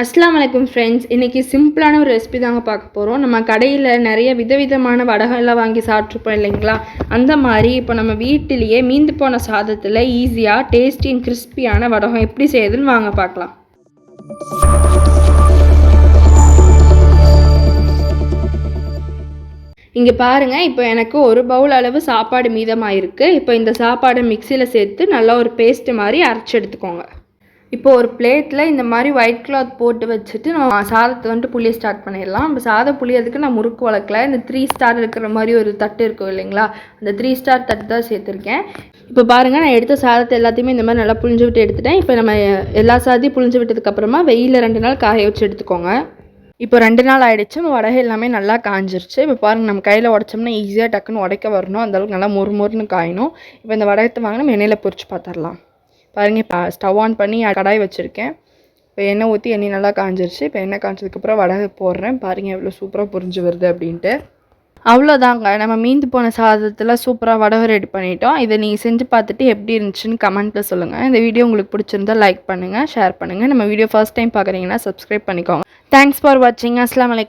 அஸ்ஸலாமு அலைக்கும் ஃப்ரெண்ட்ஸ். இன்றைக்கி சிம்பிளான ஒரு ரெசிபி தாங்க பார்க்க போகிறோம். நம்ம கடையில் நிறைய விதவிதமான வடகம்லாம் வாங்கி சாப்பிட்ருப்போம் இல்லைங்களா? அந்த மாதிரி இப்போ நம்ம வீட்டிலேயே மீந்து போன சாதத்தில் ஈஸியாக டேஸ்டி அண்ட் கிறிஸ்பியான வடகம் எப்படி செய்யுதுன்னு வாங்க பார்க்கலாம். இங்கே பாருங்கள், இப்போ எனக்கு ஒரு பவுல் அளவு சாப்பாடு மீதமாக இருக்குது. இப்போ இந்த சாப்பாடை மிக்சியில் சேர்த்து நல்லா ஒரு பேஸ்ட்டு மாதிரி அரைச்சி எடுத்துக்கோங்க. இப்போ ஒரு பிளேட்டில் இந்த மாதிரி ஒயிட் கிளாத் போட்டு வச்சுட்டு நம்ம சாதத்தை வந்துட்டு புளிய ஸ்டார்ட் பண்ணிடலாம். இப்போ சாதம் புளியறதுக்கு நான் முறுக்கு வளர்க்கல. இந்த 3 ஸ்டார் இருக்கிற மாதிரி ஒரு தட்டு இருக்கும் இல்லைங்களா, அந்த 3 ஸ்டார் தட்டு தான் சேர்த்துருக்கேன். இப்போ பாருங்கள், நான் எடுத்த சாதத்தை எல்லாத்தையுமே இந்த மாதிரி நல்லா புளிஞ்சு விட்டு எடுத்துட்டேன். இப்போ நம்ம எல்லா சாதத்தையும் புளிஞ்சு விட்டதுக்கப்புறமா வெயிலில் 2 நாள் காய வச்சு எடுத்துக்கோங்க. இப்போ 2 நாள் ஆகிடுச்சு. நம்ம வடகை எல்லாமே நல்லா காஞ்சிருச்சு. இப்போ பாருங்கள், நம்ம கையில் உடச்சோம்னா ஈஸியாக டக்குன்னு உடைக்க வரணும். அந்தளவுக்கு நல்லா மொறுன்னு காயணும். இப்போ இந்த வடகத்தை வாங்க நம்ம எண்ணெயில் பொரிச்சு பார்த்துடலாம். பாருங்கள், இப்போ ஸ்டவ் ஆன் பண்ணி கடாய் வச்சுருக்கேன். இப்போ எண்ணெய் ஊற்றி எண்ணெய் நல்லா காஞ்சிருச்சு. இப்போ எண்ணெய் காய்ச்சதுக்கப்புறம் வடகை போடுறேன். பாருங்கள் எவ்வளோ சூப்பராக புரிஞ்சு வருது அப்படின்ட்டு. அவ்வளோதாங்க, நம்ம மீந்து போன சாதத்தில் சூப்பராக வடகை ரெடி பண்ணிட்டோம். இதை நீங்கள் செஞ்சு பார்த்துட்டு எப்படி இருந்துச்சுன்னு கமெண்ட்டில் சொல்லுங்கள். இந்த வீடியோ உங்களுக்கு பிடிச்சிருந்தா லைக் பண்ணுங்கள், ஷேர் பண்ணுங்கள். நம்ம வீடியோ ஃபர்ஸ்ட் டைம் பார்க்குறீங்கன்னா சப்ஸ்கிரைப் பண்ணிக்கோங்க. தேங்க்ஸ் ஃபார் வாட்சிங். அஸ்ஸலாமு அலைக்கும்.